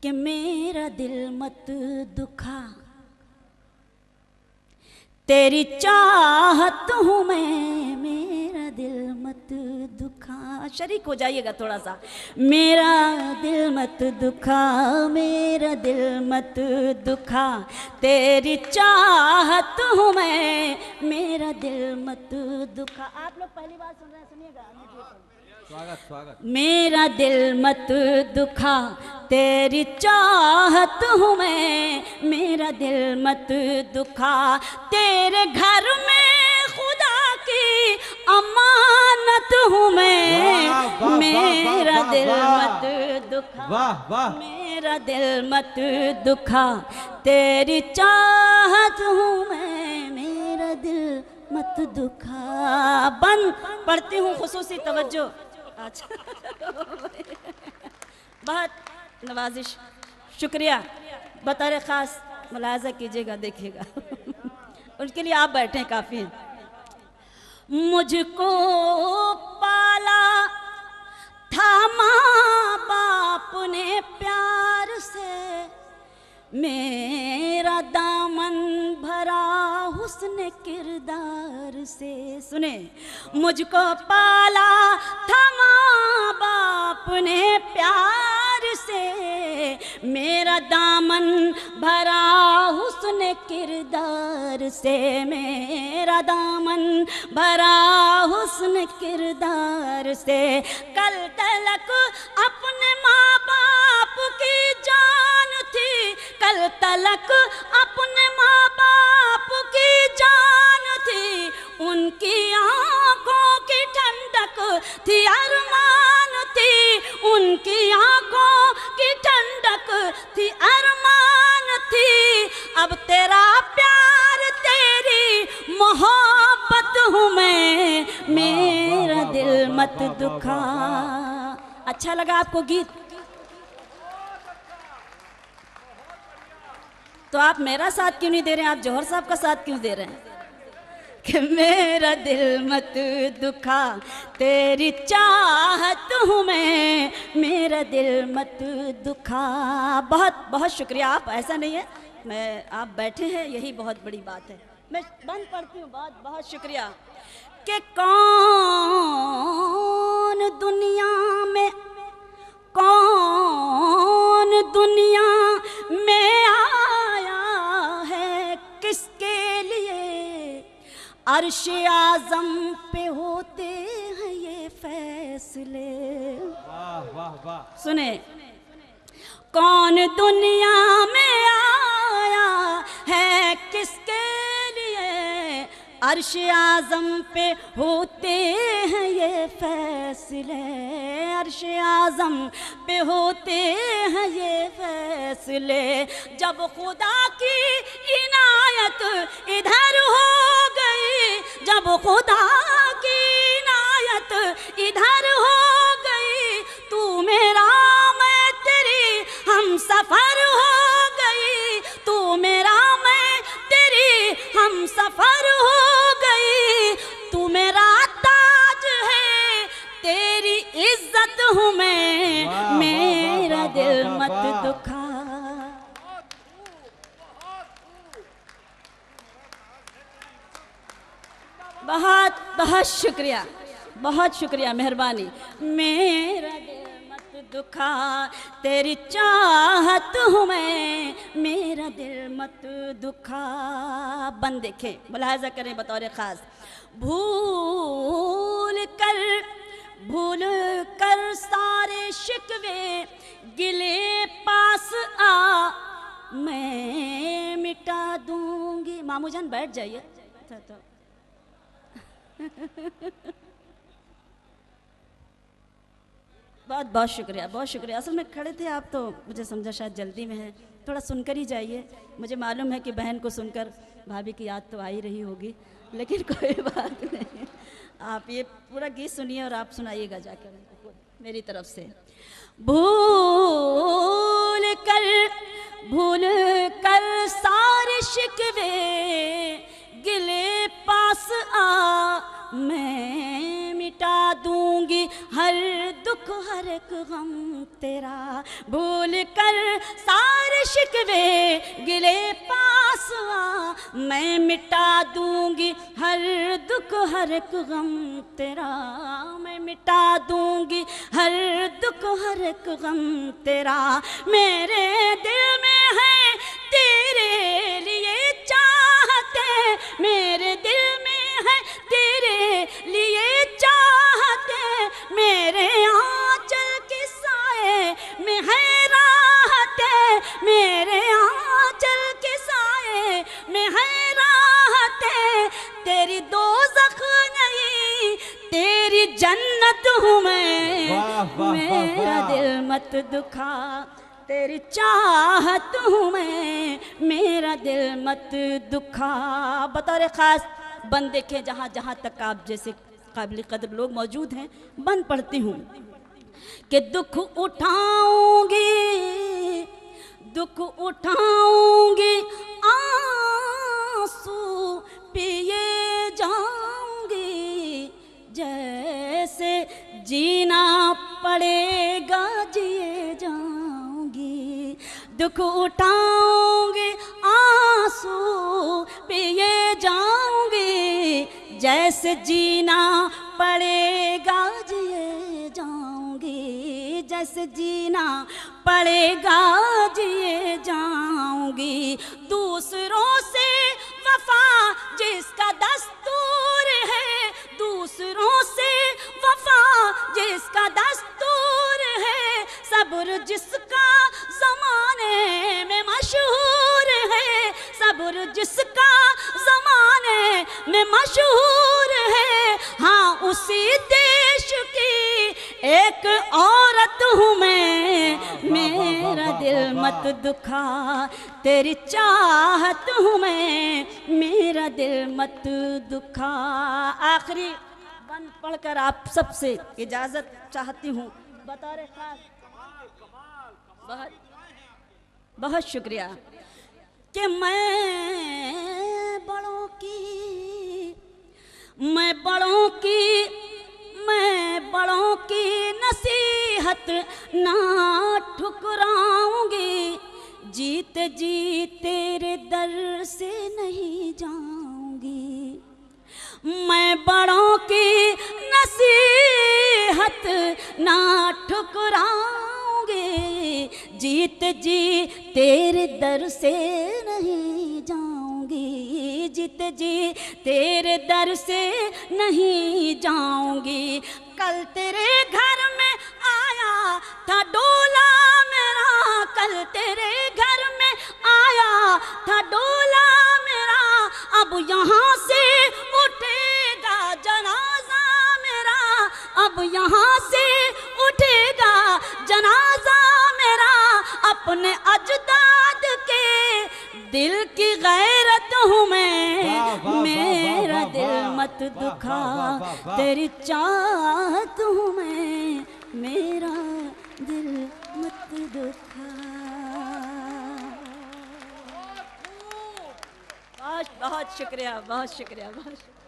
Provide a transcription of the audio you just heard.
کہ میرا دل مت دکھا، تیری چاہت ہوں میں، میرا دل مت دکھا. شریک ہو جائیے گا تھوڑا سا. میرا دل مت دکھا، میرا دل مت دکھا، تیری چاہت ہوں میں، میرا دل مت دکھا. آپ لوگ پہلی بار سن رہے ہیں، سنیے گا. میرا دل مت دکھا، تیری چاہت ہوں میں، میرا دل مت دکھا، تیرے گھر میں خدا کی امانت ہوں میں، میرا دل مت دکھا، میرا دل مت دکھا، تیری چاہت ہوں میں، میرا دل مت دکھا. بند پڑھتی ہوں، خصوصی توجہ. بہت نوازش، شکریہ. بطور خاص ملاحظہ کیجیے گا، دیکھیے گا. ان کے لیے آپ بیٹھیں، کافی ہیں. مجھ کو پالا تھا ماں باپ نے پیار سے، میرا دامن بھرا حسن کردار سے. سنیں. مجھ کو پالا تھا ماں باپ نے پیار سے، میرا دامن بھرا حسن کردار سے، میرا دامن بھرا حسن کردار سے. کل تلک اپنے ماں باپ کی جان تھی، کل تلک اپنے ماں باپ کی جان تھی، ان کی آنکھوں کی ٹھنڈک تھی ارمان تھی، ان کی آنکھوں کی ٹھنڈک تھی ارمان تھی. اب تیرا پیار تیری محبت ہوں میں، میرا دل مت دکھا. اچھا لگا آپ کو گیت؟ تو آپ میرا ساتھ کیوں نہیں دے رہے ہیں؟ آپ جوہر صاحب کا ساتھ کیوں دے رہے ہیں؟ کہ میرا دل مت دکھا، تیری چاہت ہوں میں، میرا دل مت دکھا. بہت بہت شکریہ. آپ ایسا نہیں ہے، آپ بیٹھے ہیں، یہی بہت بڑی بات ہے. میں بند پڑھتی ہوں. بہت بہت شکریہ. کہ کون دنیا میں آیا ہے کس کے لیے، عرش اعظم پہ ہوتے ہیں یہ فیصلے. سنیں. کون دنیا میں آیا ہے کس کے لیے، عرش اعظم پہ ہوتے ہیں یہ فیصلے، عرش اعظم پہ ہوتے ہیں یہ فیصلے. جب خدا کی عنایت ادھر ہو گئی، جب خدا کی عنایت ادھر ہو گئی، تو میرا میں تیری ہم سفر ہو گئی، تو میرا میں تیری ہم سفر ہو گئی. تو میرا تاج ہے، تیری عزت ہوں میں، میرا دل مت دکھا. بہت بہت شکریہ، بہت شکریہ، مہربانی. میرا دل مت دکھا، تیری چاہت ہوں میں، میرا دل مت دکھا. بند دیکھیں، ملاحظہ کریں بطور خاص. بھول کر سارے شکوے گلے پاس آ، میں مٹا دوں گی. مامو جان بیٹھ جائیے. بہت بہت شکریہ، بہت شکریہ. اصل میں کھڑے تھے آپ تو مجھے سمجھا شاید جلدی میں ہے، تھوڑا سن کر ہی جائیے. مجھے معلوم ہے کہ بہن کو سن کر بھابھی کی یاد تو آ ہی رہی ہوگی، لیکن کوئی بات نہیں. آپ یہ پورا گیت سنیے اور آپ سنائیے گا جا کر میری طرف سے. بھول کر سارے شکوے گلے پاس آ، میں مٹا دوں گی ہر دکھ ہر ایک غم تیرا. بھول کر سارے شکوے گلے پاس آ، میں مٹا دوں گی ہر دکھ ہر ایک غم تیرا، میں مٹا دوں گی ہر دکھ ہر ایک غم تیرا، میرے دل میں ہے تیرے لیے چاہتے، میرے دل میں ہے تیرے لیے چاہتے، میرے آنچل کے سائے میں ہے راحتے، میرے آنچل کے سائے میں ہے راحتے، تیری دوزخ نہیں تیری جنت ہوں میں، میرا دل مت دکھا تیری چاہت ہوں میں، میرا دل مت دکھا۔ بطور خاص بند دیکھیں جہاں جہاں تک آپ جیسے قابل قدر لوگ موجود ہیں، بند پڑھتی ہوں کہ دکھ اٹھاؤں گی، دکھ اٹھاؤں گی، آنسو پیے جاؤں گی، جیسے جینا پڑے گا جیے جاؤں گی، دکھ اٹھاؤں گی، آنسو پیے جاؤں گی، جیسے جینا پڑے گا جیے جاؤں گی، جیسے جینا پڑے گا جیے جاؤں گی، دوسروں سے وفا جس کا دستور ہے، دوسروں سے وفا جس کا دستور ہے، صبر جس کا زمانے میں مشہور ہے، صبر جس کا زمانے میں مشہور ہے، ہاں اسی دیش کی ایک عورت ہوں میں، میرا دل مت دکھا تیری چاہت ہوں میں، میرا دل مت دکھا۔ آخری بند پڑھ کر آپ سب سے اجازت چاہتی ہوں بطور خاص، بہت بہت شکریہ، کہ میں بڑوں کی نصیحت نہ ٹھکراؤں گی، جیتے جی تیرے در سے نہیں جاؤں گی، میں بڑوں کی نصیحت نہ ٹھکراؤں گی، جیت جی تیرے در سے نہیں جاؤں گی، جیت جی تیرے در سے نہیں جاؤں گی، کل تیرے گھر میں آیا تھا ڈولا میرا، کل تیرے گھر میں آیا تھا ڈولا میرا، اب یہاں سے اٹھے گا جنازہ میرا، اب یہاں سے اٹھے گا جنازہ میرا، اپنے اجداد کے دل کی غیرت ہوں میں، میرا دل مت دکھا تیری چاہت ہوں میں، میرا دل مت دکھا۔ بہت بہت شکریہ، بہت شکریہ، بہت شکریہ۔